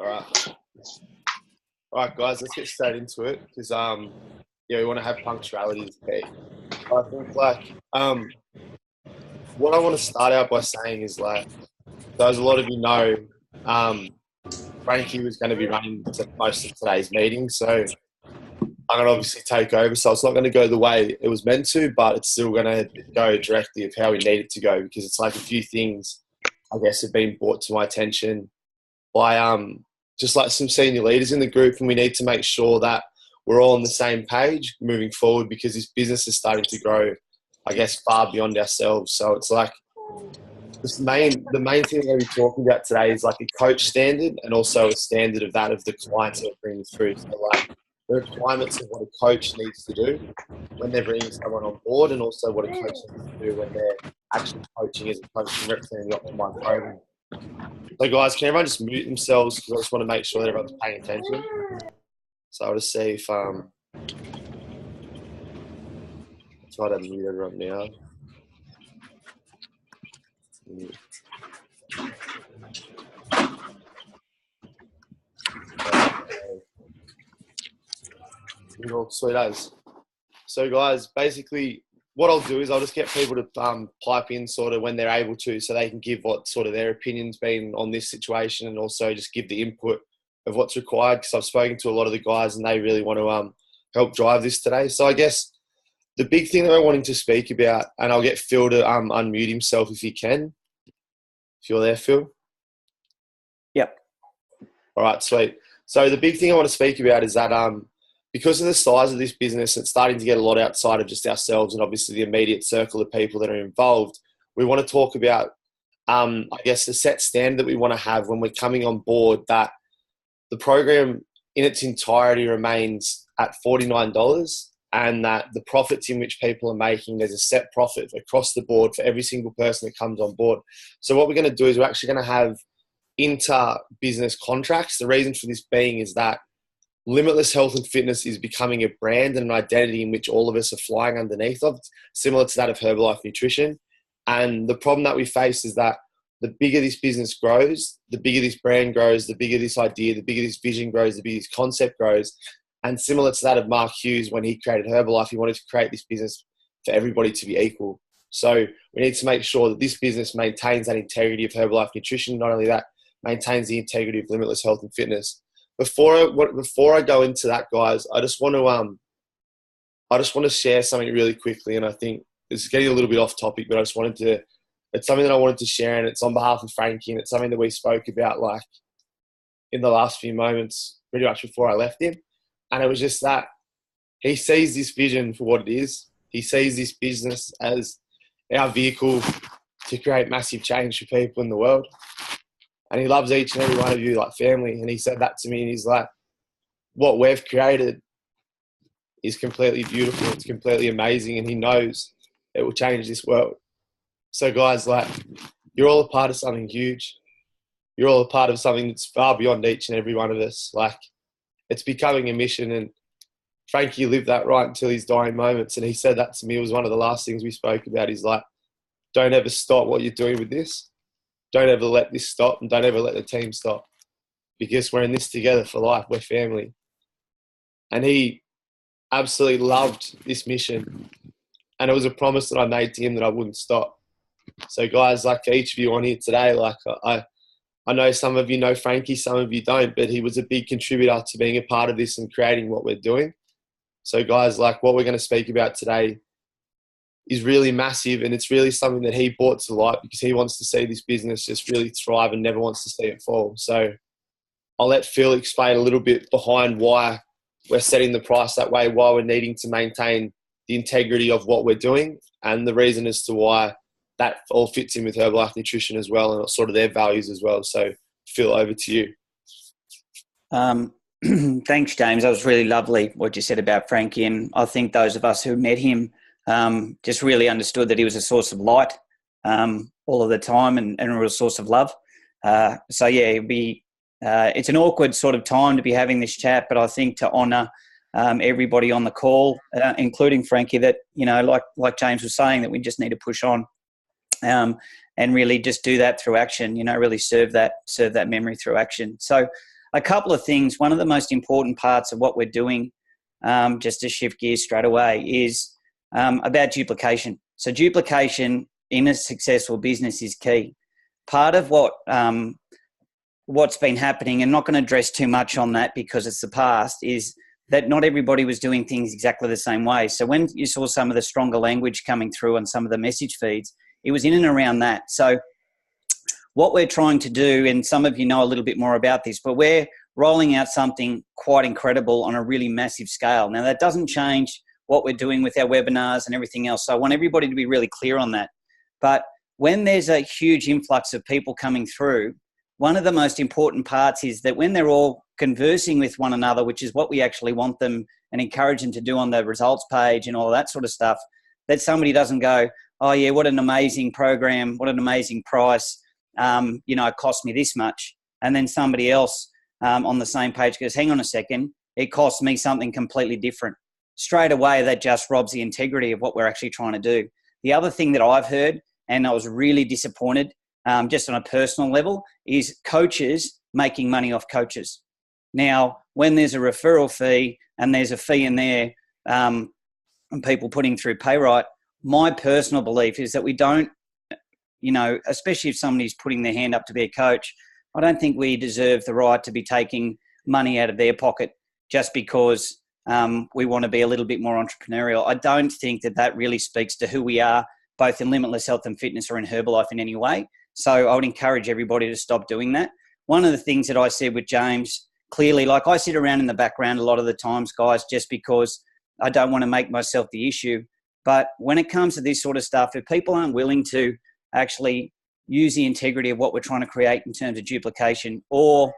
All right. All right, guys, let's get straight into it because, we want to have punctuality as key. I think, what I want to start out by saying is, so as a lot of you know, Frankie was going to be running most of today's meeting, so I'm going to obviously take over. So it's not going to go the way it was meant to, but it's still going to go directly of how we need it to go because it's like a few things, I guess, have been brought to my attention by just like some senior leaders in the group, and we need to make sure that we're all on the same page moving forward because this business is starting to grow, I guess, far beyond ourselves. So it's like the main thing we're going to be talking about today is like a coach standard and also a standard of that of the clients that are bringing through. So like the requirements of what a coach needs to do when they're bringing someone on board, and also what a coach needs to do when they're actually coaching as a coach and representing the Optimize program. So guys, can everyone just mute themselves because I just want to make sure that everyone's paying attention. So I'll just see if try to mute everyone now. Sweet as. So guys, basically what I'll do is I'll just get people to pipe in sort of when they're able to, so they can give what sort of their opinions been on this situation, and also just give the input of what's required, because I've spoken to a lot of the guys and they really want to help drive this today. So I guess the big thing that I'm wanting to speak about, and I'll get Phil to unmute himself if he can. If you're there, Phil. Yep. All right, sweet. So the big thing I want to speak about is that because of the size of this business, it's starting to get a lot outside of just ourselves and obviously the immediate circle of people that are involved. We want to talk about, I guess, the set standard that we want to have when we're coming on board, that the program in its entirety remains at $49, and that the profits in which people are making, there's a set profit across the board for every single person that comes on board. So what we're going to do is we're actually going to have inter-business contracts. The reason for this being is that Limitless Health and Fitness is becoming a brand and an identity in which all of us are flying underneath of, similar to that of Herbalife Nutrition. And the problem that we face is that the bigger this business grows, the bigger this brand grows, the bigger this idea, the bigger this vision grows, the bigger this concept grows. And similar to that of Mark Hughes, when he created Herbalife, he wanted to create this business for everybody to be equal. So we need to make sure that this business maintains that integrity of Herbalife Nutrition. Not only that, maintains the integrity of Limitless Health and Fitness. Before I go into that, guys, I just want to share something really quickly, and I think this is getting a little bit off topic, but it's something that I wanted to share, and it's on behalf of Frankie, and it's something that we spoke about like in the last few moments, pretty much before I left him. And it was just that he sees this vision for what it is. He sees this business as our vehicle to create massive change for people in the world. And he loves each and every one of you like family. And he said that to me, and he's like, what we've created is completely beautiful. It's completely amazing. And he knows it will change this world. So guys, like, you're all a part of something huge. You're all a part of something that's far beyond each and every one of us. Like, it's becoming a mission. And Frankie lived that right until his dying moments. And he said that to me. It was one of the last things we spoke about. He's like, don't ever stop what you're doing with this. Don't ever let this stop, and don't ever let the team stop, because we're in this together for life. We're family. And he absolutely loved this mission. And it was a promise that I made to him that I wouldn't stop. So guys, like for each of you on here today, like I know some of you know Frankie, some of you don't, but he was a big contributor to being a part of this and creating what we're doing. So guys, like what we're going to speak about today is really massive, and it's really something that he brought to light because he wants to see this business just really thrive and never wants to see it fall. So I'll let Phil explain a little bit behind why we're setting the price that way, why we're needing to maintain the integrity of what we're doing, and the reason as to why that all fits in with Herbalife Nutrition as well, and sort of their values as well. So Phil, over to you. Thanks, James. That was really lovely what you said about Frankie, and I think those of us who met him just really understood that he was a source of light all of the time and a real source of love. So yeah, it's an awkward sort of time to be having this chat, but I think to honour everybody on the call, including Frankie, that, you know, like James was saying, that we just need to push on and really just do that through action, you know, really serve that memory through action. So a couple of things. One of the most important parts of what we're doing, just to shift gears straight away, is about duplication. So duplication in a successful business is key. Part of what's been happening, and not going to address too much on that because it's the past, is that not everybody was doing things exactly the same way. So when you saw some of the stronger language coming through on some of the message feeds, it was in and around that. So what we're trying to do, and some of you know a little bit more about this, but we're rolling out something quite incredible on a really massive scale. Now, that doesn't change what we're doing with our webinars and everything else. So I want everybody to be really clear on that. But when there's a huge influx of people coming through, one of the most important parts is that when they're all conversing with one another, which is what we actually want them and encourage them to do on the results page and all that sort of stuff, that somebody doesn't go, oh yeah, what an amazing program, what an amazing price, it cost me this much. And then somebody else on the same page goes, hang on a second, it cost me something completely different. Straight away, that just robs the integrity of what we're actually trying to do. The other thing that I've heard, and I was really disappointed, just on a personal level, is coaches making money off coaches. Now, when there's a referral fee and there's a fee in there and people putting through PayRight, my personal belief is that we don't, especially if somebody's putting their hand up to be a coach, I don't think we deserve the right to be taking money out of their pocket just because we want to be a little bit more entrepreneurial. I don't think that really speaks to who we are, both in Limitless Health and Fitness or in Herbalife in any way. So I would encourage everybody to stop doing that. One of the things that I said with James, clearly, like I sit around in the background a lot of the times, guys, just because I don't want to make myself the issue. But when it comes to this sort of stuff, if people aren't willing to actually use the integrity of what we're trying to create in terms of duplication, or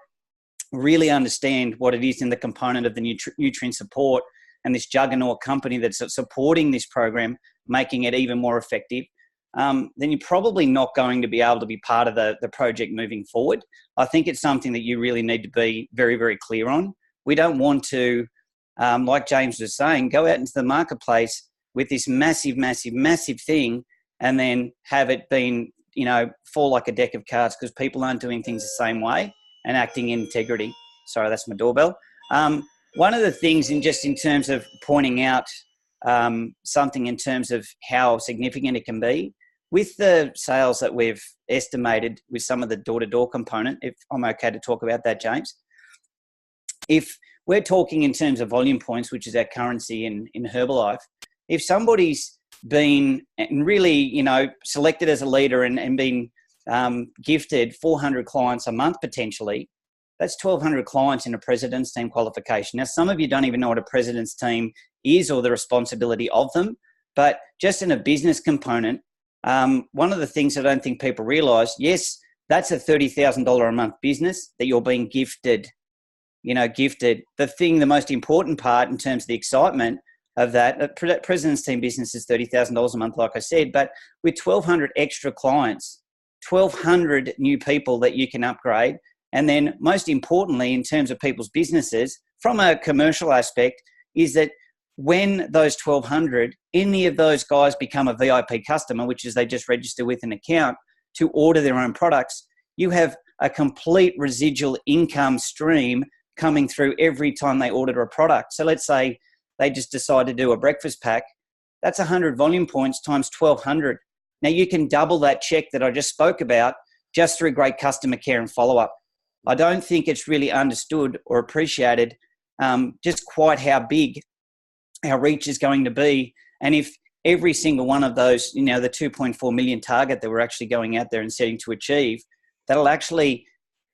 really understand what it is in the component of the nutrient support and this juggernaut company that's supporting this program, making it even more effective, then you're probably not going to be able to be part of the project moving forward. I think it's something that you really need to be very, very clear on. We don't want to, like James was saying, go out into the marketplace with this massive, massive, massive thing and then have it been, fall like a deck of cards because people aren't doing things the same way and acting in integrity. Sorry, that's my doorbell. One of the things in terms of pointing out something in terms of how significant it can be, with the sales that we've estimated with some of the door-to-door component, if I'm okay to talk about that, James, if we're talking in terms of volume points, which is our currency in Herbalife, if somebody's been really, selected as a leader and been gifted 400 clients a month potentially, that's 1,200 clients in a president's team qualification. Now, some of you don't even know what a president's team is or the responsibility of them, but just in a business component, one of the things I don't think people realise, yes, that's a $30,000 a month business that you're being gifted, gifted. The most important part in terms of the excitement of that, president's team business is $30,000 a month, like I said, but with 1,200 extra clients, 1,200 new people that you can upgrade. And then most importantly, in terms of people's businesses, from a commercial aspect, is that when those 1,200, any of those guys become a VIP customer, which is they just register with an account to order their own products, you have a complete residual income stream coming through every time they order a product. So let's say they just decide to do a breakfast pack. That's 100 volume points times 1,200. Now you can double that check that I just spoke about just through great customer care and follow-up. I don't think it's really understood or appreciated just quite how big our reach is going to be. And if every single one of those, the 2.4 million target that we're actually going out there and setting to achieve, that'll actually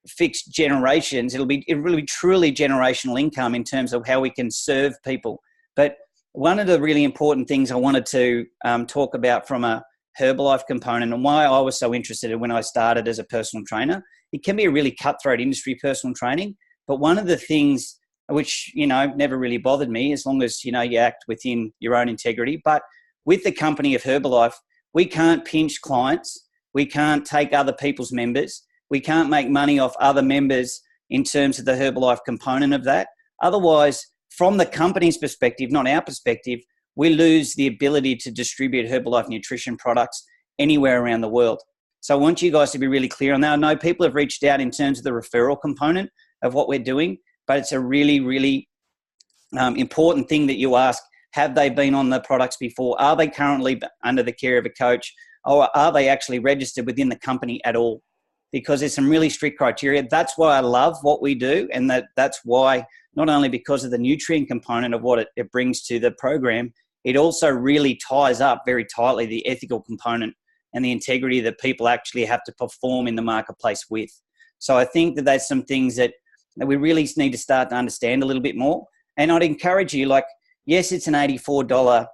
fix generations. It'll be truly generational income in terms of how we can serve people. But one of the really important things I wanted to talk about from a Herbalife component and why I was so interested in when I started as a personal trainer, it can be a really cutthroat industry, personal training. But one of the things which, never really bothered me as long as, you act within your own integrity. But with the company of Herbalife, we can't pinch clients. We can't take other people's members. We can't make money off other members in terms of the Herbalife component of that. Otherwise, from the company's perspective, not our perspective, we lose the ability to distribute Herbalife nutrition products anywhere around the world. So I want you guys to be really clear on that. I know people have reached out in terms of the referral component, of what we're doing, but it's a really, really important thing that you ask. Have they been on the products before? Are they currently under the care of a coach? Or are they actually registered within the company at all? Because there's some really strict criteria. That's why I love what we do. And that's why, not only because of the nutrient component of what it brings to the program, it also really ties up very tightly the ethical component and the integrity that people actually have to perform in the marketplace with. So I think that there's some things that we really need to start to understand a little bit more. And I'd encourage you, like, yes, it's an $84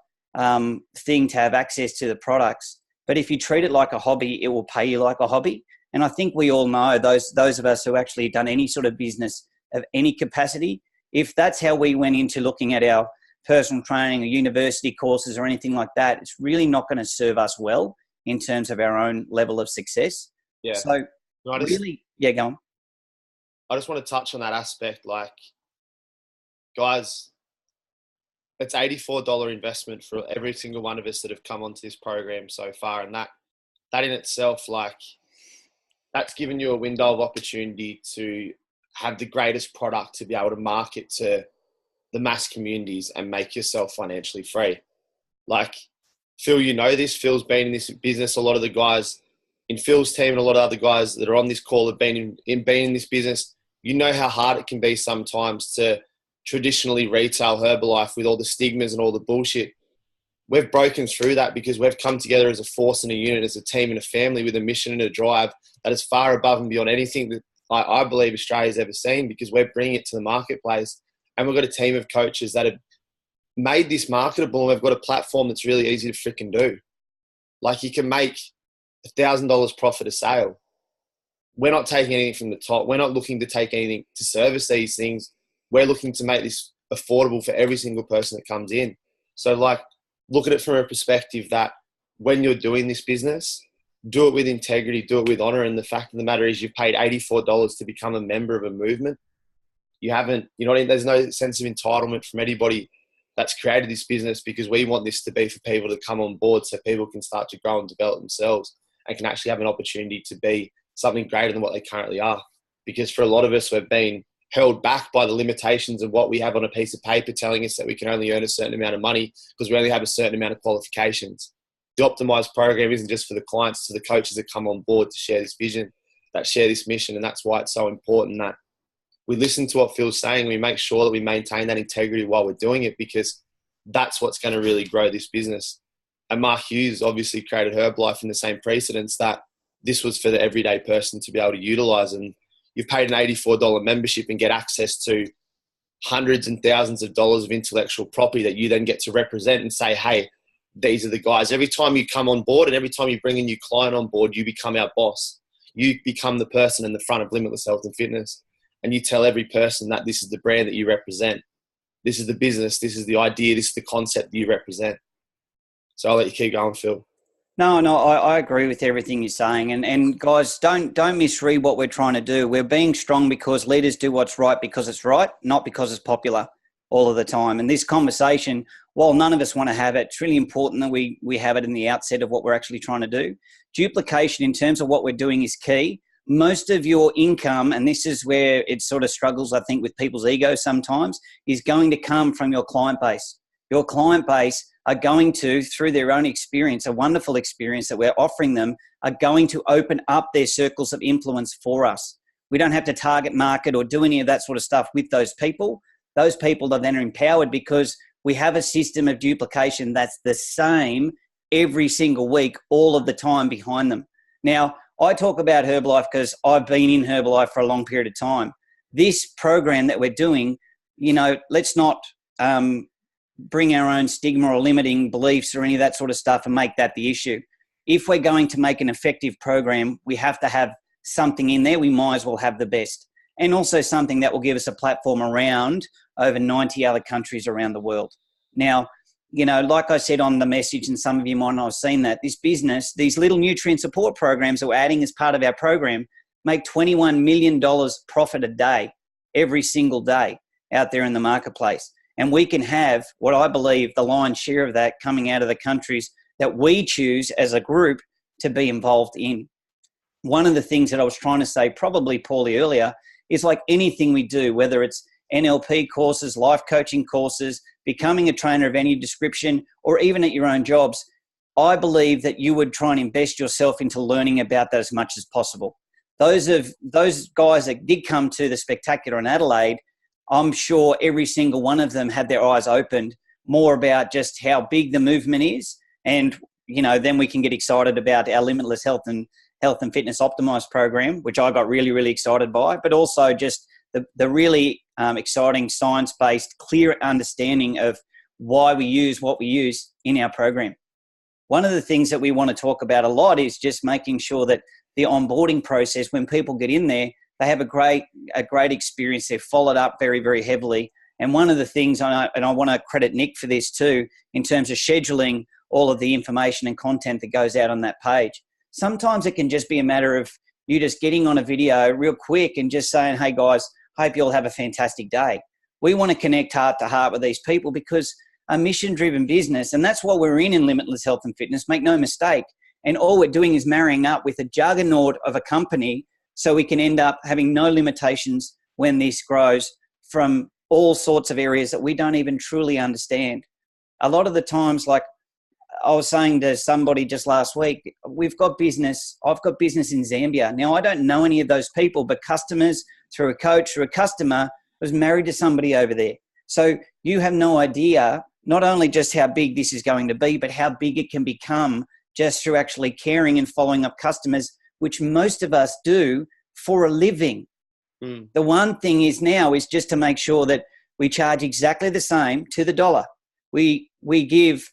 thing to have access to the products, but if you treat it like a hobby, it will pay you like a hobby. And I think we all know, those of us who actually done any sort of business of any capacity, if that's how we went into looking at our personal training or university courses or anything like that, it's really not going to serve us well in terms of our own level of success. Yeah. So go on. I just want to touch on that aspect. Like, guys, it's $84 investment for every single one of us that have come onto this program so far. And that in itself, like, that's given you a window of opportunity to have the greatest product to be able to market to the mass communities and make yourself financially free. Like, Phil, you know this. Phil's been in this business. A lot of the guys in Phil's team and a lot of other guys that are on this call have been in this business. You know how hard it can be sometimes to traditionally retail Herbalife with all the stigmas and all the bullshit. We've broken through that because we've come together as a force and a unit, as a team and a family with a mission and a drive that is far above and beyond anything that I believe Australia's ever seen, because we're bringing it to the marketplace. And we've got a team of coaches that have made this marketable, and we've got a platform that's really easy to freaking do. Like, you can make $1,000 profit a sale. We're not taking anything from the top. We're not looking to take anything to service these things. We're looking to make this affordable for every single person that comes in. So, like, look at it from a perspective that when you're doing this business, do it with integrity, do it with honor. And the fact of the matter is, you've paid $84 to become a member of a movement. There's no sense of entitlement from anybody that's created this business, because we want this to be for people to come on board so people can start to grow and develop themselves and can actually have an opportunity to be something greater than what they currently are. Because for a lot of us, we've been held back by the limitations of what we have on a piece of paper telling us that we can only earn a certain amount of money because we only have a certain amount of qualifications. The Optimized program isn't just for the clients, it's for the coaches that come on board to share this vision, that share this mission. And that's why it's so important that we listen to what Phil's saying. We make sure that we maintain that integrity while we're doing it, because that's what's going to really grow this business. And Mark Hughes obviously created Herbalife in the same precedence that this was for the everyday person to be able to utilize. And you've paid an $84 membership and get access to hundreds and thousands of dollars of intellectual property that you then get to represent and say, hey, these are the guys. Every time you come on board and every time you bring a new client on board, you become our boss. You become the person in the front of Limitless Health and Fitness. And you tell every person that this is the brand that you represent. This is the business. This is the idea. This is the concept that you represent. So I'll let you keep going, Phil. No, I agree with everything you're saying. And guys, don't misread what we're trying to do. We're being strong because leaders do what's right because it's right, not because it's popular all of the time. And this conversation, while none of us want to have it, it's really important that we have it in the outset of what we're actually trying to do. Duplication in terms of what we're doing is key. Most of your income, and this is where it sort of struggles, I think, with people's ego sometimes, is going to come from your client base. Your client base are going to, through their own experience, a wonderful experience that we're offering them, are going to open up their circles of influence for us. We don't have to target market or do any of that sort of stuff with those people. Those people are then empowered because we have a system of duplication that's the same every single week, all of the time behind them. Now, I talk about Herbalife because I've been in Herbalife for a long period of time. This program that we're doing, let's not bring our own stigma or limiting beliefs or any of that sort of stuff and make that the issue. If we're going to make an effective program, we have to have something in there. We might as well have the best. And also something that will give us a platform around over 90 other countries around the world. Now, like I said on the message, and some of you might not have seen that, this business, these little nutrient support programs that we're adding as part of our program make $21 million profit a day, every single day out there in the marketplace. And we can have what I believe the lion's share of that coming out of the countries that we choose as a group to be involved in. one of the things that I was trying to say, probably poorly earlier, is like anything we do, whether it's NLP courses, life coaching courses, becoming a trainer of any description, or even at your own jobs, I believe that you would try and invest yourself into learning about that as much as possible. Those guys that did come to the Spectacular in Adelaide, I'm sure every single one of them had their eyes opened more about just how big the movement is. And, you know, then we can get excited about our Limitless Health and Fitness Optimized program, which I got really, really excited by, but also just the really exciting science-based, clear understanding of why we use what we use in our program. One of the things that we want to talk about a lot is just making sure that the onboarding process, when people get in there, they have a great experience. They're followed up very, very heavily. And one of the things, and I want to credit Nick for this too, in terms of scheduling all of the information and content that goes out on that page. Sometimes it can just be a matter of you just getting on a video real quick and just saying, hey guys, hope you all have a fantastic day. We want to connect heart to heart with these people because a mission-driven business, and that's what we're in Limitless Health and Fitness, make no mistake. And all we're doing is marrying up with a juggernaut of a company so we can end up having no limitations when this grows from all sorts of areas that we don't even truly understand. A lot of the times, like I was saying to somebody just last week, I've got business in Zambia. Now, I don't know any of those people, but customers, through a coach, through a customer, was married to somebody over there. So you have no idea not only just how big this is going to be, but how big it can become just through actually caring and following up customers, which most of us do for a living. The one thing is now is just to make sure that we charge exactly the same to the dollar. We give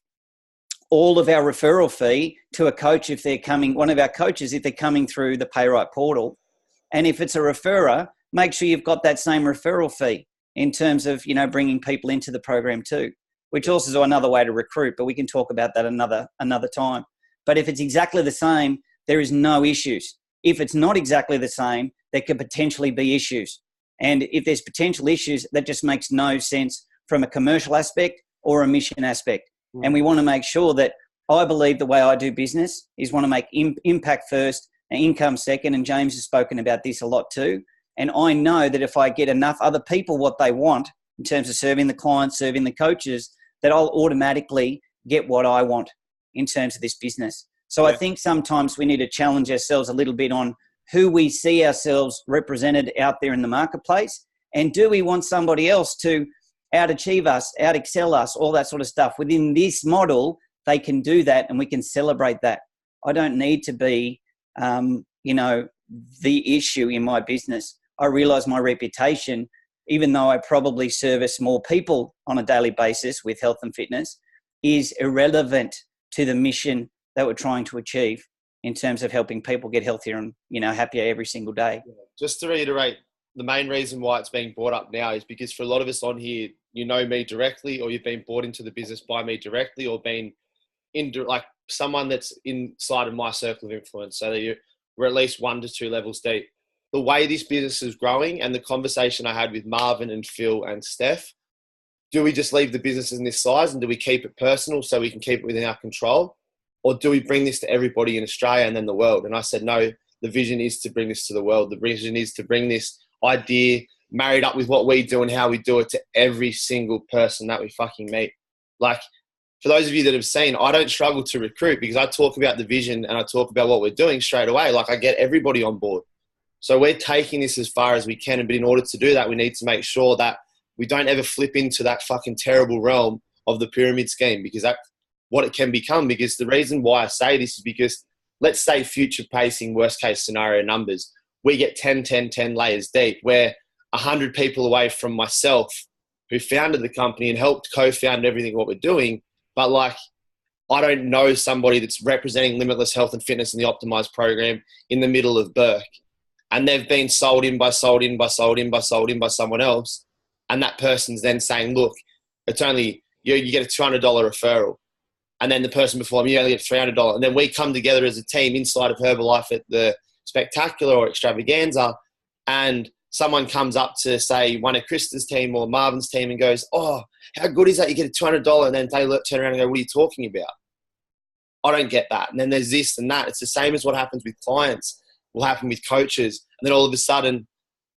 all of our referral fee to a coach if they're coming, one of our coaches, if they're coming through the PayRight portal. And if it's a referrer, make sure you've got that same referral fee in terms of, you know, bringing people into the program too, which also is another way to recruit, but we can talk about that another time. But if it's exactly the same, there is no issues. If it's not exactly the same, there could potentially be issues. And if there's potential issues, that just makes no sense from a commercial aspect or a mission aspect. And we want to make sure that, I believe the way I do business is want to make impact first and income second. And James has spoken about this a lot too. And I know that if I get enough other people what they want in terms of serving the clients, serving the coaches, that I'll automatically get what I want in terms of this business. So I think sometimes we need to challenge ourselves a little bit on who we see ourselves represented out there in the marketplace. And do we want somebody else to out-achieve us, out-excel us, all that sort of stuff? Within this model, they can do that and we can celebrate that. I don't need to be, the issue in my business. I realize my reputation, even though I probably service more people on a daily basis with health and fitness, is irrelevant to the mission that we're trying to achieve in terms of helping people get healthier and, happier every single day. Just to reiterate, the main reason why it's being brought up now is because for a lot of us on here, you know me directly, or you've been brought into the business by me directly, or been like someone that's inside of my circle of influence. So that we're at least 1 to 2 levels deep. The way this business is growing, and the conversation I had with Marvin and Phil and Steph, do we just leave the business in this size and do we keep it personal so we can keep it within our control? Or do we bring this to everybody in Australia and then the world? And I said, no, the vision is to bring this to the world. The vision is to bring this idea married up with what we do and how we do it to every single person that we fucking meet. Like, for those of you that have seen, I don't struggle to recruit because I talk about the vision and I talk about what we're doing straight away. Like, I get everybody on board. So we're taking this as far as we can. But in order to do that, we need to make sure that we don't ever flip into that fucking terrible realm of the pyramid scheme, because that's what it can become. Because the reason why I say this is because, let's say future pacing worst case scenario numbers, we get 10 layers deep. We're 100 people away from myself, who founded the company and helped co-found everything what we're doing. But like, I don't know somebody that's representing Limitless Health and Fitness in the Optimized program in the middle of Burke. And they've been sold in by someone else. And that person's then saying, look, it's only, you get a $200 referral. And then the person before me, you only get $300. And then we come together as a team inside of Herbalife at the Spectacular or Extravaganza. And someone comes up to, say, one of Krista's team or Marvin's team and goes, oh, how good is that? You get a $200. And then they turn around and go, what are you talking about? I don't get that. And then there's this and that. It's the same as what happens with clients. will happen with coaches. And then all of a sudden,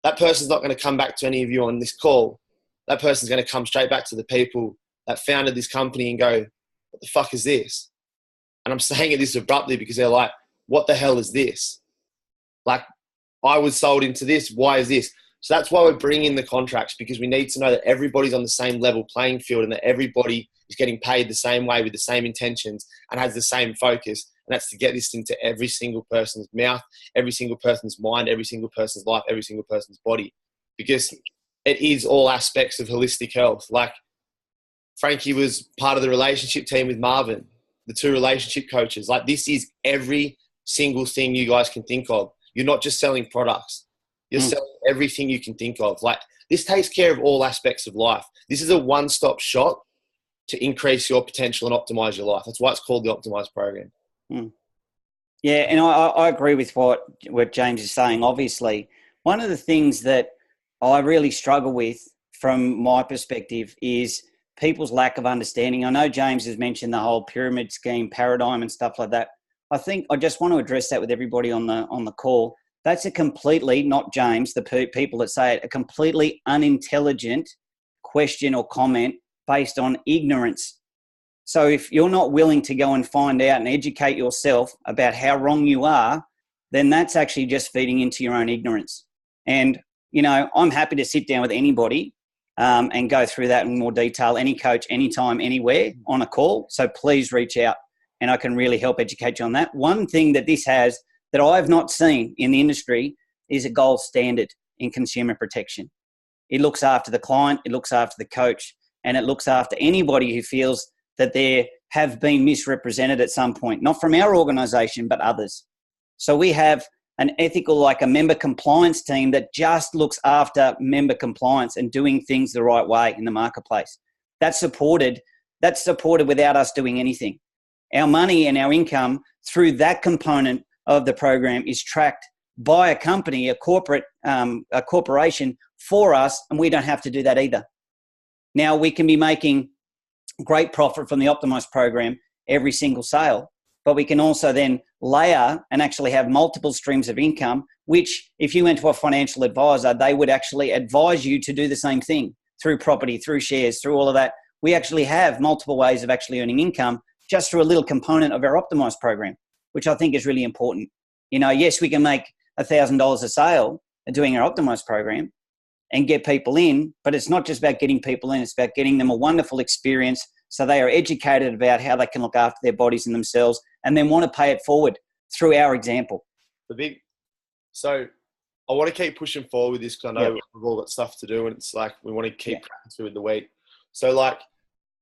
that person's not going to come back to any of you on this call. That person's going to come straight back to the people that founded this company and go, what the fuck is this? And I'm saying it this abruptly because they're like, what the hell is this? Like, I was sold into this. Why is this? So that's why we're bringing in the contracts, because we need to know that everybody's on the same level playing field and that everybody is getting paid the same way with the same intentions and has the same focus. And that's to get this into every single person's mouth, every single person's mind, every single person's life, every single person's body, because it is all aspects of holistic health. Like, Frankie was part of the relationship team with Marvin, the 2 relationship coaches. Like, this is every single thing you guys can think of. You're not just selling products. You're selling everything you can think of. Like, this takes care of all aspects of life. This is a one-stop shop to increase your potential and optimize your life. That's why it's called the Optimize program. Yeah, and I agree with what James is saying. Obviously, one of the things that I really struggle with from my perspective is people's lack of understanding. I know James has mentioned the whole pyramid scheme paradigm and stuff like that. I think I just want to address that with everybody on the call. That's a completely, not James, the people that say it, a completely unintelligent question or comment based on ignorance. So if you're not willing to go and find out and educate yourself about how wrong you are, then that's actually just feeding into your own ignorance. And, you know, I'm happy to sit down with anybody and go through that in more detail, any coach, anytime, anywhere on a call. So please reach out and I can really help educate you on that. One thing that this has that I've not seen in the industry is a gold standard in consumer protection. It looks after the client, it looks after the coach, and it looks after anybody who feels that they have been misrepresented at some point, not from our organisation, but others. So we have an ethical, like a member compliance team that just looks after member compliance and doing things the right way in the marketplace. That's supported without us doing anything. Our money and our income through that component of the program is tracked by a company, a corporation for us, and we don't have to do that either. Now, we can be making great profit from the Optimize program every single sale, but we can also then layer and actually have multiple streams of income, which if you went to a financial advisor, they would actually advise you to do the same thing through property, through shares, through all of that. We actually have multiple ways of actually earning income just through a little component of our Optimize program, which I think is really important. You know, yes, we can make $1,000 a sale doing our Optimize program and get people in, but it's not just about getting people in, it's about getting them a wonderful experience so they are educated about how they can look after their bodies and themselves and then want to pay it forward through our example. So I want to keep pushing forward with this because I know we've all got stuff to do and it's like we want to keep cracking through the week. So like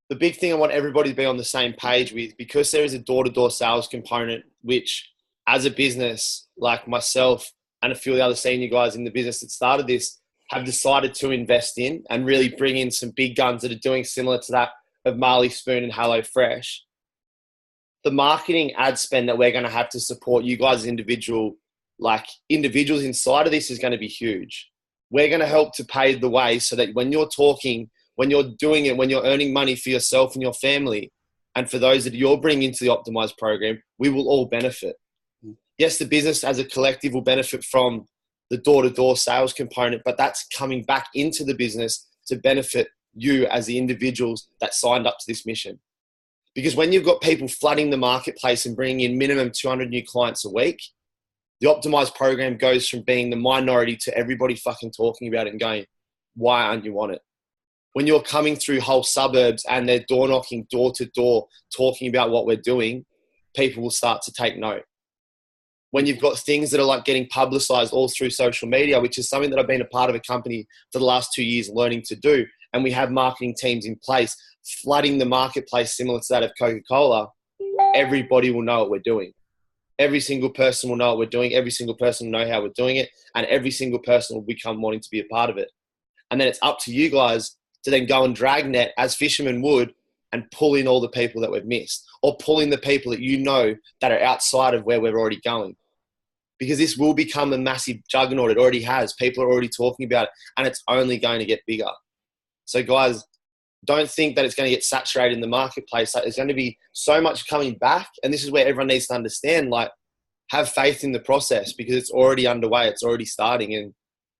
the big thing I want everybody to be on the same page with, because there is a door-to-door sales component, which as a business, like myself and a few of the other senior guys in the business that started this, have decided to invest in and really bring in some big guns that are doing similar to that of Marley Spoon and HelloFresh. The marketing ad spend that we're going to have to support you guys as individuals inside of this is going to be huge. We're going to help to pave the way so that when you're talking, when you're doing it, when you're earning money for yourself and your family, and for those that you're bringing into the Optimize program, we will all benefit. Yes, the business as a collective will benefit from the door-to-door sales component, but that's coming back into the business to benefit you as the individuals that signed up to this mission. Because when you've got people flooding the marketplace and bringing in minimum 200 new clients a week, the Optimize program goes from being the minority to everybody fucking talking about it and going, why aren't you on it? When you're coming through whole suburbs and they're door knocking door to door, talking about what we're doing, people will start to take note. When you've got things that are like getting publicized all through social media, which is something that I've been a part of a company for the last 2 years learning to do, and we have marketing teams in place flooding the marketplace similar to that of Coca-Cola, everybody will know what we're doing. Every single person will know what we're doing. Every single person will know how we're doing it. And every single person will become wanting to be a part of it. And then it's up to you guys to then go and dragnet as fishermen would and pull in all the people that we've missed, or pull in the people that you know that are outside of where we're already going. Because this will become a massive juggernaut. It already has. People are already talking about it, and it's only going to get bigger. So guys, don't think that it's going to get saturated in the marketplace. Like, there's going to be so much coming back, and this is where everyone needs to understand, like, have faith in the process because it's already underway. It's already starting. And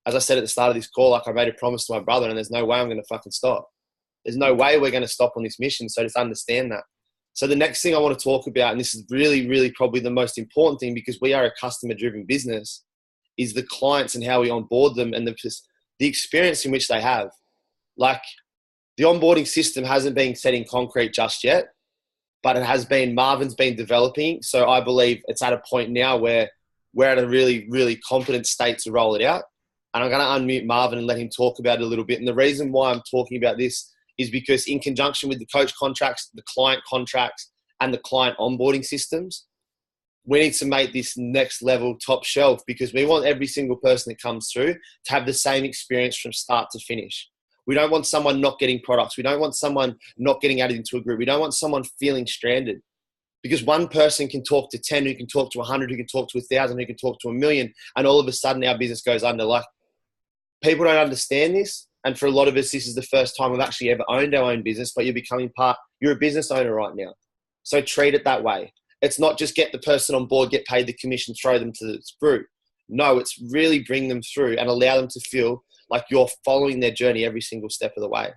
as I said at the start of this call, like I made a promise to my brother, and there's no way I'm going to fucking stop. There's no way we're going to stop on this mission. So just understand that. So the next thing I want to talk about, and this is really, really probably the most important thing because we are a customer-driven business, is the clients and how we onboard them and the experience in which they have. Like the onboarding system hasn't been set in concrete just yet, but it has been, Marvin's been developing. So I believe it's at a point now where we're at a really, really competent state to roll it out. And I'm going to unmute Marvin and let him talk about it a little bit. And the reason why I'm talking about this is because in conjunction with the coach contracts, the client contracts, and the client onboarding systems, we need to make this next level top shelf because we want every single person that comes through to have the same experience from start to finish. We don't want someone not getting products. We don't want someone not getting added into a group. We don't want someone feeling stranded because one person can talk to 10, who can talk to 100, who can talk to 1,000, who can talk to 1,000,000. And all of a sudden our business goes under. Like people don't understand this. And for a lot of us, this is the first time we've actually ever owned our own business, but you're a business owner right now. So treat it that way. It's not just get the person on board, get paid the commission, throw them to the group. No, it's really bring them through and allow them to feel like you're following their journey every single step of the way.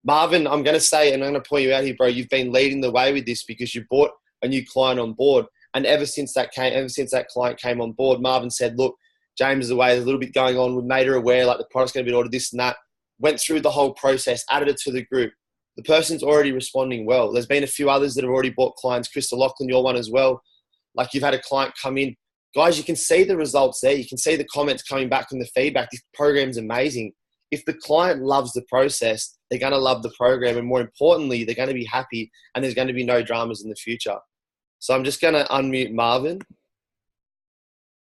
Marvin, I'm going to say, and I'm going to point you out here, bro, you've been leading the way with this because you brought a new client on board. And ever since that client came on board, Marvin said, look, James is away, there's a little bit going on. We made her aware, like the product's going to be ordered, this and that. Went through the whole process, added it to the group. The person's already responding well. There's been a few others that have already bought clients. Crystal Lachlan, you're one as well. Like you've had a client come in. Guys, you can see the results there. You can see the comments coming back from the feedback. This program's amazing. If the client loves the process, they're going to love the program. And more importantly, they're going to be happy and there's going to be no dramas in the future. So I'm just going to unmute Marvin.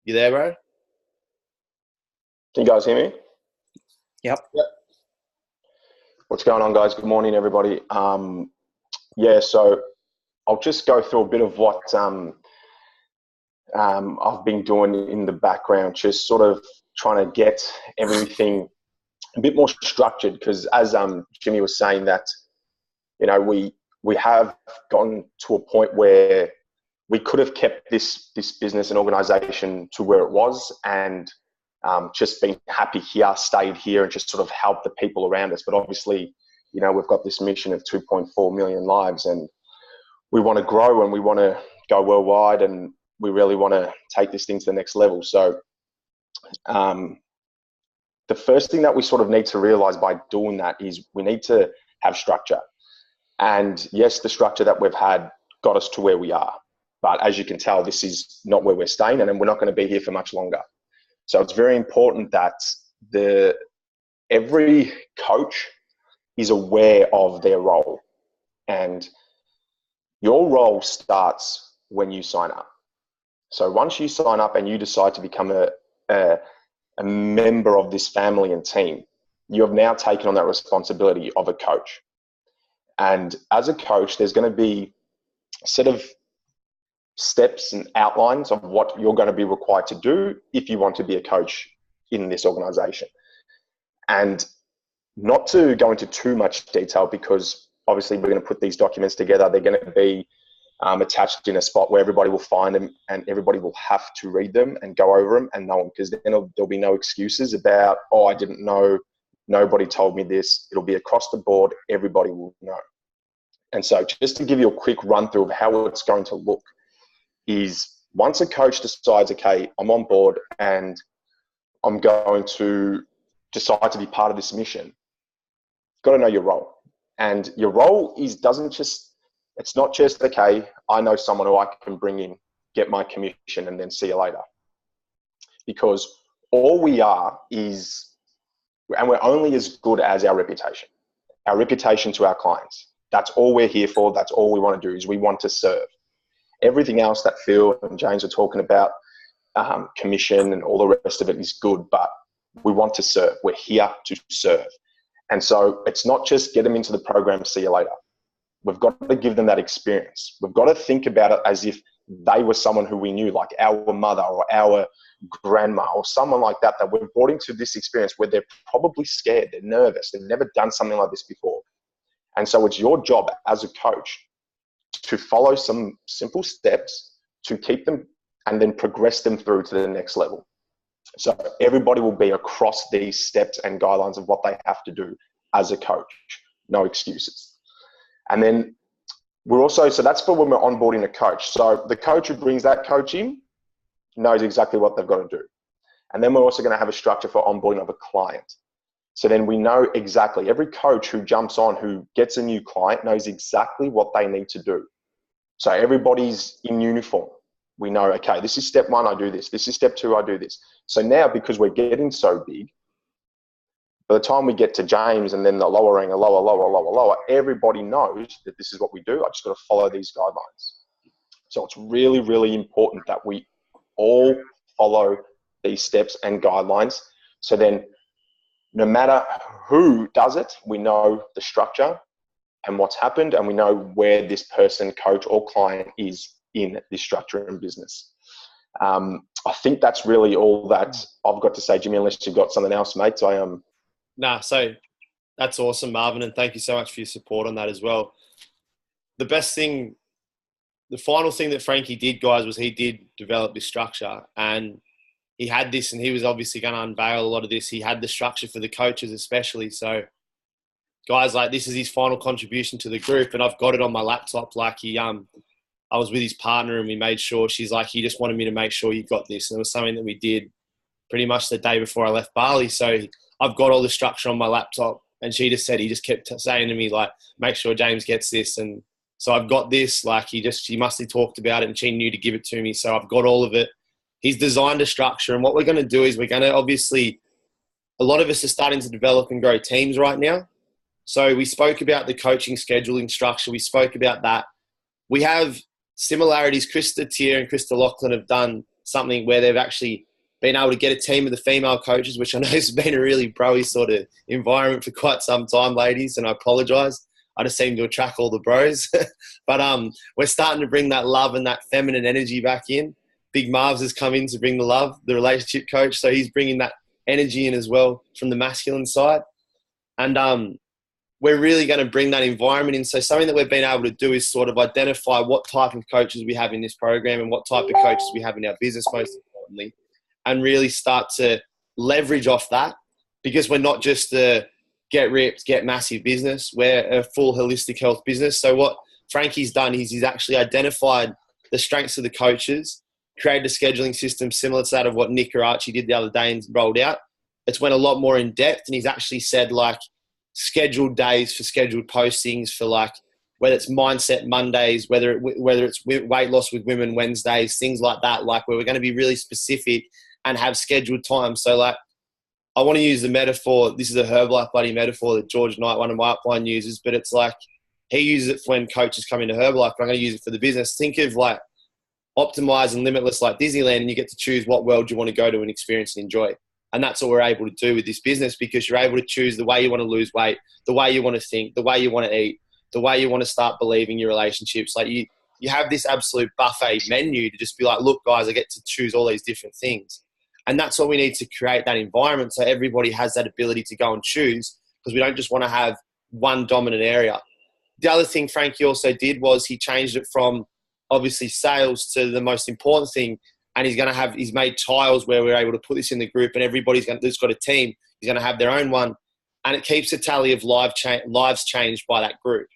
You there, bro? Can you guys hear me? Yep. What's going on, guys? Good morning, everybody. So I'll just go through a bit of what I've been doing in the background, just sort of trying to get everything a bit more structured because as Jimmy was saying that, you know, we have gone to a point where we could have kept this business and organization to where it was and just been happy here, stayed here and just sort of help the people around us. But obviously, you know, we've got this mission of 2.4 million lives and we want to grow and we want to go worldwide and we really want to take this thing to the next level. So the first thing that we sort of need to realize by doing that is we need to have structure. And yes, the structure that we've had got us to where we are. But as you can tell, this is not where we're staying and we're not going to be here for much longer. So it's very important that every coach is aware of their role. And your role starts when you sign up. So once you sign up and you decide to become a member of this family and team, you have now taken on that responsibility of a coach. And as a coach, there's going to be a set of steps and outlines of what you're going to be required to do if you want to be a coach in this organization. And not to go into too much detail because obviously we're going to put these documents together. They're going to be attached in a spot where everybody will find them and everybody will have to read them and go over them and know them because then there'll be no excuses about, oh, I didn't know, nobody told me this. It'll be across the board. Everybody will know. And so just to give you a quick run through of how it's going to look is once a coach decides, okay, I'm on board and I'm going to decide to be part of this mission, you've got to know your role. And your role it's not just, okay, I know someone who I can bring in, get my commission and then see you later. Because all we are is, and we're only as good as our reputation to our clients. That's all we're here for. That's all we want to do is we want to serve. Everything else that Phil and James are talking about, commission and all the rest of it is good, but we want to serve. We're here to serve. And so it's not just get them into the program, see you later. We've got to give them that experience. We've got to think about it as if they were someone who we knew, like our mother or our grandma or someone like that we've brought into this experience where they're probably scared, they're nervous, they've never done something like this before. And so it's your job as a coach to follow some simple steps to keep them and then progress them through to the next level. So everybody will be across these steps and guidelines of what they have to do as a coach. No excuses. And then we're also, so that's for when we're onboarding a coach. So the coach who brings that coach in knows exactly what they've got to do. And then we're also going to have a structure for onboarding of a client. So then we know exactly, every coach who jumps on, who gets a new client, knows exactly what they need to do. So everybody's in uniform. We know, okay, this is step one, I do this. This is step two, I do this. So now, because we're getting so big, by the time we get to James and then the lowering, a lower, everybody knows that this is what we do. I just got to follow these guidelines. So it's really, really important that we all follow these steps and guidelines. So then no matter who does it, we know the structure and what's happened, and we know where this person, coach or client is in this structure and business. I think that's really all that I've got to say, Jimmy, unless you've got something else, mate. So so that's awesome, Marvin, and thank you so much for your support on that as well. The best thing, the final thing that Frankie did, guys, was he did develop this structure, and he had this, and he was obviously going to unveil a lot of this. He had the structure for the coaches especially. So guys, like, this is his final contribution to the group, and I've got it on my laptop. Like, I was with his partner and we made sure, she's like, he just wanted me to make sure you got this. And it was something that we did pretty much the day before I left Bali. So I've got all the structure on my laptop, and she just said, he just kept saying to me, like, make sure James gets this. And so I've got this, like, she must have talked about it and she knew to give it to me. So I've got all of it. He's designed a structure, and what we're going to do is we're going to, obviously, a lot of us are starting to develop and grow teams right now. So we spoke about the coaching scheduling structure. We spoke about that. We have similarities. Krista Tier and Krista Lachlan have done something where they've actually been able to get a team of the female coaches, which I know has been a really bro-y sort of environment for quite some time, ladies, and I apologise. I just seem to attract all the bros. But we're starting to bring that love and that feminine energy back in. Big Marvs has come in to bring the love, the relationship coach, so he's bringing that energy in as well from the masculine side. And we're really going to bring that environment in. So something that we've been able to do is sort of identify what type of coaches we have in this program and what type of coaches we have in our business, most importantly, and really start to leverage off that, because we're not just a get ripped, get massive business. We're a full holistic health business. So what Frankie's done is he's actually identified the strengths of the coaches, created a scheduling system similar to that of what Nick or Archie did the other day and rolled out. It's went a lot more in depth, and he's actually said, like, scheduled days for scheduled postings for, like, whether it's mindset Mondays, whether it's weight loss with women Wednesdays, things like that, like, where we're going to be really specific and have scheduled time. So, like, I want to use the metaphor. This is a Herbalife buddy metaphor that George Knight, one of my upline, uses, but it's like he uses it for when coaches come into Herbalife, but I'm going to use it for the business. Think of, like, Optimize and Limitless like Disneyland, and you get to choose what world you want to go to and experience and enjoy. And that's what we're able to do with this business, because you're able to choose the way you want to lose weight, the way you want to think, the way you want to eat, the way you want to start believing your relationships. Like, you have this absolute buffet menu to just be like, look, guys, I get to choose all these different things. And that's what we need to create, that environment, so everybody has that ability to go and choose, because we don't just want to have one dominant area. The other thing Frankie also did was he changed it from obviously sales to the most important thing. And he's made tiles where we're able to put this in the group, and that's got a team. He's going to have their own one, and it keeps a tally of lives changed by that group.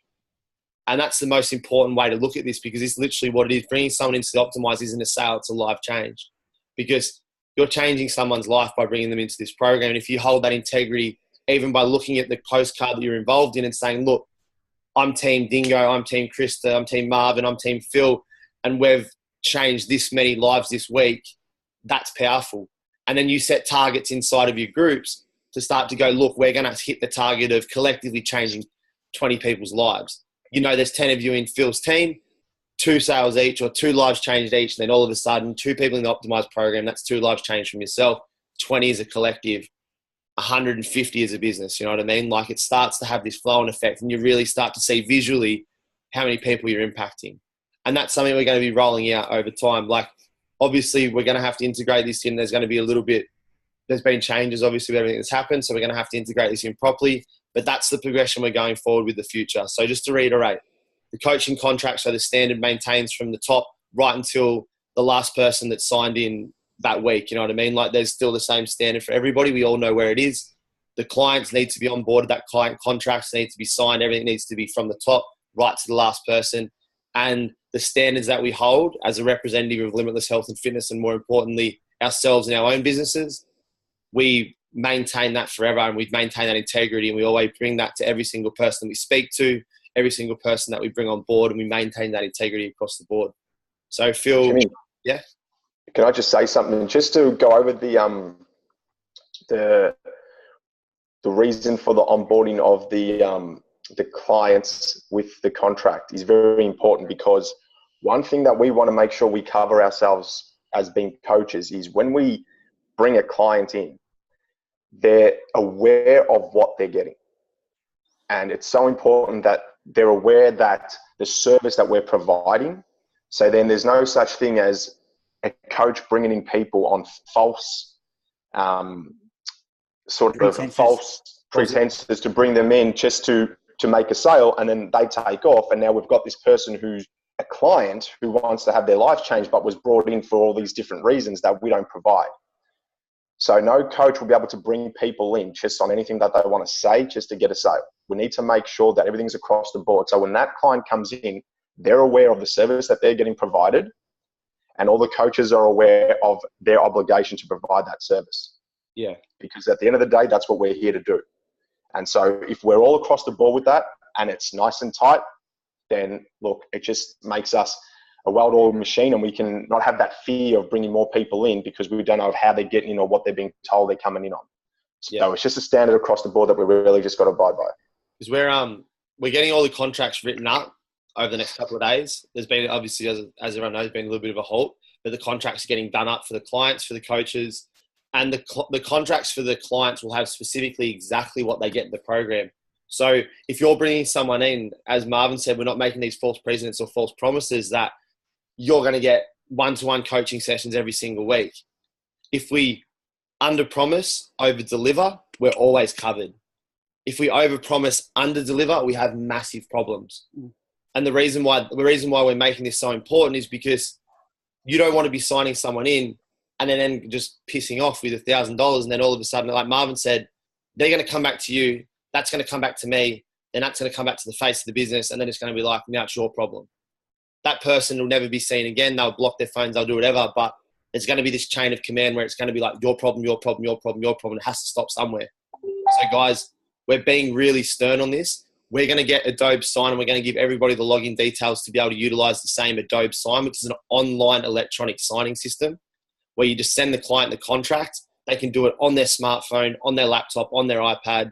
And that's the most important way to look at this, because it's literally what it is. Bringing someone into the Optimize isn't a sale, it's a life change, because you're changing someone's life by bringing them into this program. And if you hold that integrity, even by looking at the postcard that you're involved in and saying, look, I'm Team Dingo, I'm Team Krista, I'm Team Marvin, I'm Team Phil, and we've changed this many lives this week, that's powerful. And then you set targets inside of your groups to start to go, look, we're going to hit the target of collectively changing 20 people's lives. You know, there's 10 of you in Phil's team, 2 sales each or 2 lives changed each. And then all of a sudden, 2 people in the Optimize program, that's 2 lives changed from yourself. 20 as a collective, 150 as a business. You know what I mean? Like, it starts to have this flow and effect, and you really start to see visually how many people you're impacting. And that's something we're going to be rolling out over time. Like, obviously, we're going to have to integrate this in. There's going to be there's been changes, obviously, with everything that's happened. So we're going to have to integrate this in properly. But that's the progression we're going forward with the future. So just to reiterate, the coaching contract, so the standard maintains from the top right until the last person that signed in that week. You know what I mean? Like, there's still the same standard for everybody. We all know where it is. The clients need to be on board. That client contracts need to be signed. Everything needs to be from the top right to the last person. And the standards that we hold as a representative of Limitless Health and Fitness, and more importantly, ourselves and our own businesses, we maintain that forever, and we maintain that integrity, and we always bring that to every single person we speak to, every single person that we bring on board, and we maintain that integrity across the board. So Phil, Jimmy, yeah. Can I just say something just to go over the reason for the onboarding of the clients with the contract is very important, because one thing that we want to make sure we cover ourselves as being coaches is when we bring a client in, they're aware of what they're getting. And it's so important that they're aware that the service that we're providing, so then there's no such thing as a coach bringing in people on false pretenses to bring them in just to make a sale, and then they take off, and now we've got this person who's a client who wants to have their life changed but was brought in for all these different reasons that we don't provide. So no coach will be able to bring people in just on anything that they want to say just to get a sale. We need to make sure that everything's across the board. So when that client comes in, they're aware of the service that they're getting provided, and all the coaches are aware of their obligation to provide that service. Yeah. Because at the end of the day, that's what we're here to do. And so if we're all across the board with that and it's nice and tight, then look, it just makes us a well-oiled machine, and we can not have that fear of bringing more people in because we don't know how they're getting in or what they're being told they're coming in on. So it's just a standard across the board that we really just got to abide by. Because we're getting all the contracts written up over the next couple of days. There's been, obviously, as everyone knows, been a little bit of a halt, but the contracts are getting done up for the clients, for the coaches, and the contracts for the clients will have specifically exactly what they get in the program. So if you're bringing someone in, as Marvin said, we're not making these false precedents or false promises that you're going to get one-to-one coaching sessions every single week. If we under-promise, over-deliver, we're always covered. If we over-promise, under-deliver, we have massive problems. And the reason why we're making this so important is because you don't want to be signing someone in and then just pissing off with $1,000, and then all of a sudden, like Marvin said, they're going to come back to you. That's going to come back to me. Then that's going to come back to the face of the business, and then it's going to be like, now it's your problem. That person will never be seen again. They'll block their phones. They'll do whatever. But there's going to be this chain of command where it's going to be like, your problem, your problem, your problem, your problem. It has to stop somewhere. So guys, we're being really stern on this. We're going to get Adobe Sign, and we're going to give everybody the login details to be able to utilize the same Adobe Sign, which is an online electronic signing system where you just send the client the contract. They can do it on their smartphone, on their laptop, on their iPad.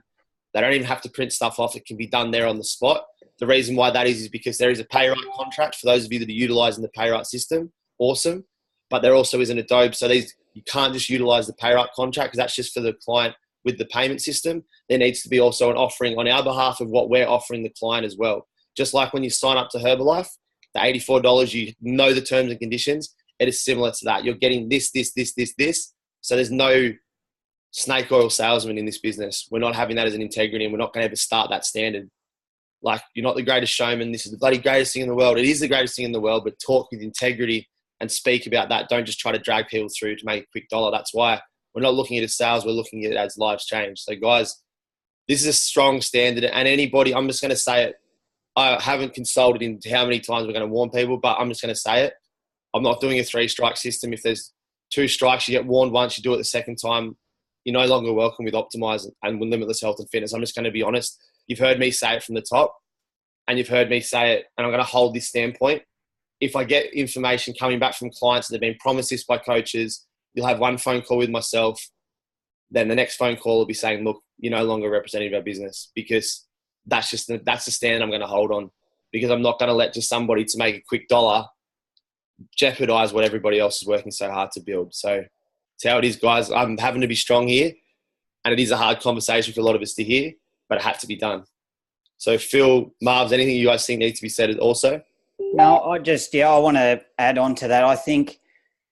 They don't even have to print stuff off. It can be done there on the spot. The reason why that is because there is a PayRight contract for those of you that are utilizing the PayRight system. Awesome. But there also is an Adobe. So you can't just utilize the PayRight contract because that's just for the client with the payment system. There needs to be also an offering on our behalf of what we're offering the client as well. Just like when you sign up to Herbalife, the $84, you know the terms and conditions. It is similar to that. You're getting this. So there's no snake oil salesman in this business. We're not having that as an integrity, and we're not going to ever start that standard. Like, you're not the greatest showman. This is the bloody greatest thing in the world. It is the greatest thing in the world, but talk with integrity and speak about that. Don't just try to drag people through to make a quick dollar. That's why we're not looking at it as sales. We're looking at it as lives change. So guys, this is a strong standard, and anybody, I'm just going to say it. I haven't consulted into how many times we're going to warn people, but I'm just going to say it. I'm not doing a 3-strike system. If there's 2 strikes, you get warned once, you do it the second time, you're no longer welcome with Optimize and with Limitless Health and Fitness. I'm just going to be honest. You've heard me say it from the top, and you've heard me say it, and I'm going to hold this standpoint. If I get information coming back from clients that have been promised this by coaches, you'll have one phone call with myself. Then the next phone call will be saying, look, you're no longer a representative of our business, because that's the stand I'm going to hold on, because I'm not going to let just somebody to make a quick dollar jeopardize what everybody else is working so hard to build. So it's how it is, guys. I'm having to be strong here, and it is a hard conversation for a lot of us to hear, but it had to be done. So Phil, Marvs, anything you guys think needs to be said also? No, I want to add on to that. I think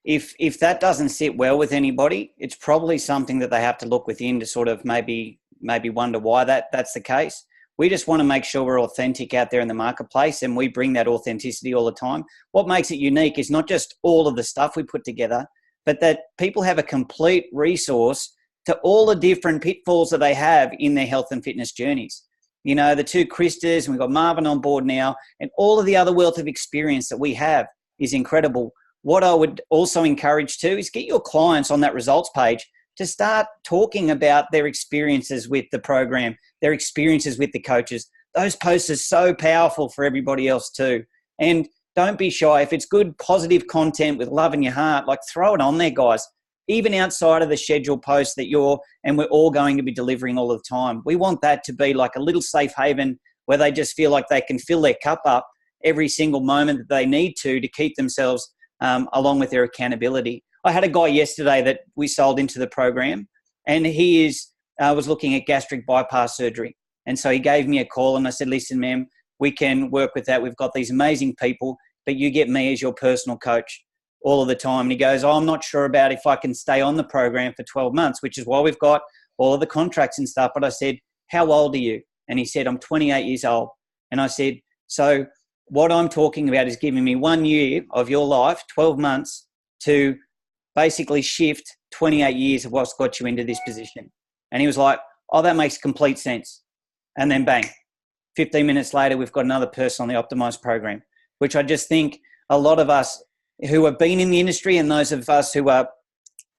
if that doesn't sit well with anybody, it's probably something that they have to look within to sort of maybe wonder why that's the case. We just want to make sure we're authentic out there in the marketplace, and we bring that authenticity all the time. What makes it unique is not just all of the stuff we put together, but that people have a complete resource to all the different pitfalls that they have in their health and fitness journeys. You know, the two Christas, and we've got Marvin on board now, and all of the other wealth of experience that we have is incredible. What I would also encourage too is get your clients on that results page to start talking about their experiences with the program, their experiences with the coaches. Those posts are so powerful for everybody else too. And don't be shy. If it's good, positive content with love in your heart, like throw it on there, guys. Even outside of the scheduled posts that we're all going to be delivering all the time. We want that to be like a little safe haven where they just feel like they can fill their cup up every single moment that they need to keep themselves along with their accountability. I had a guy yesterday that we sold into the program, and he was looking at gastric bypass surgery. And so he gave me a call, and I said, listen, ma'am, we can work with that. We've got these amazing people, but you get me as your personal coach all of the time. And he goes, I'm not sure about if I can stay on the program for 12 months, which is why we've got all of the contracts and stuff. But I said, how old are you? And he said, I'm 28 years old. And I said, so what I'm talking about is giving me 1 year of your life, 12 months, to basically shift 28 years of what's got you into this position. And he was like, oh, that makes complete sense. And then bang, 15 minutes later, we've got another person on the Optimise program, which I just think a lot of us who have been in the industry and those of us who are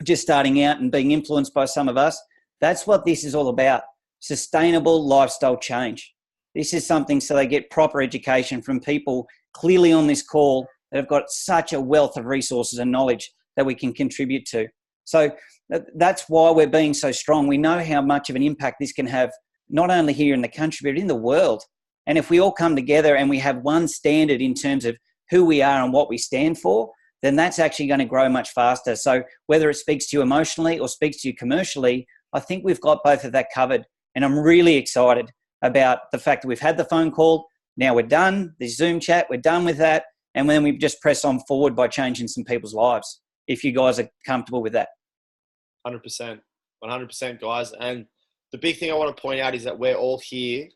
just starting out and being influenced by some of us, that's what this is all about. Sustainable lifestyle change. This is something so they get proper education from people clearly on this call that have got such a wealth of resources and knowledge that we can contribute to. So that's why we're being so strong. We know how much of an impact this can have, not only here in the country, but in the world. And if we all come together and we have one standard in terms of who we are and what we stand for, then that's actually going to grow much faster. So whether it speaks to you emotionally or speaks to you commercially, I think we've got both of that covered. And I'm really excited about the fact that we've had the phone call. Now we're done. The Zoom chat, we're done with that. And then we just press on forward by changing some people's lives, if you guys are comfortable with that. 100%. 100%, guys. And the big thing I want to point out is that we're all here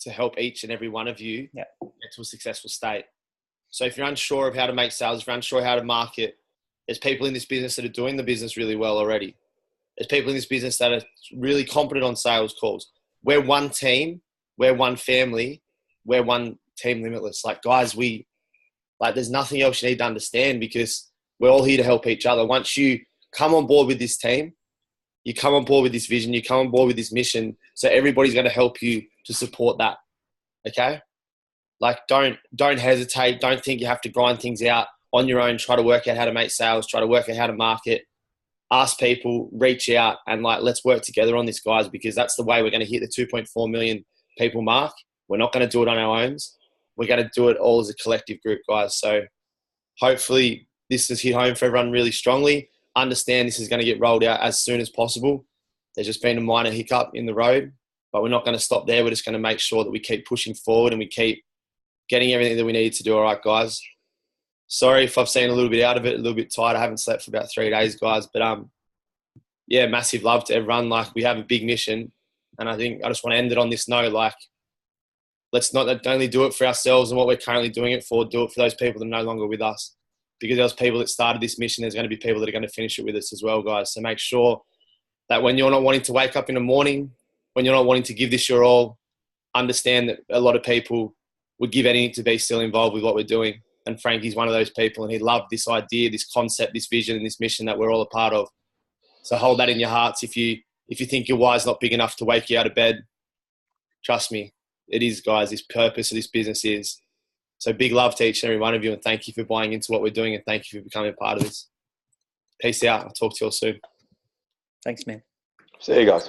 to help each and every one of you get to a successful state. So if you're unsure of how to make sales, if you're unsure how to market, there's people in this business that are doing the business really well already. There's people in this business that are really competent on sales calls. We're one team. We're one family. We're one team limitless. Like, guys, there's nothing else you need to understand, because we're all here to help each other. Once you come on board with this team, you come on board with this vision, you come on board with this mission, so everybody's going to help you to support that. Okay? Like, don't hesitate. Don't think you have to grind things out on your own. Try to work out how to make sales. Try to work out how to market. Ask people, reach out, and let's work together on this, guys, because that's the way we're going to hit the 2.4 million people mark. We're not going to do it on our own. We're going to do it all as a collective group, guys. So hopefully this has hit home for everyone really strongly. Understand this is going to get rolled out as soon as possible. There's just been a minor hiccup in the road, but we're not going to stop there. We're just going to make sure that we keep pushing forward and we keep getting everything that we need to do. All right, guys. Sorry if I've seen a little bit out of it, a little bit tired. I haven't slept for about 3 days, guys. But, massive love to everyone. We have a big mission. And I think I just want to end it on this note. Let's not only do it for ourselves and what we're currently doing it for, do it for those people that are no longer with us. Because those people that started this mission, there's going to be people that are going to finish it with us as well, guys. So make sure that when you're not wanting to wake up in the morning, when you're not wanting to give this your all, understand that a lot of people would give anything to be still involved with what we're doing. And Frankie's one of those people, and he loved this idea, this concept, this vision, and this mission that we're all a part of. So hold that in your hearts. If you think your why's not big enough to wake you out of bed, trust me, it is, guys. This purpose of this business is. So big love to each and every one of you, and thank you for buying into what we're doing, and thank you for becoming a part of this. Peace out. I'll talk to you all soon. Thanks, man. See you guys.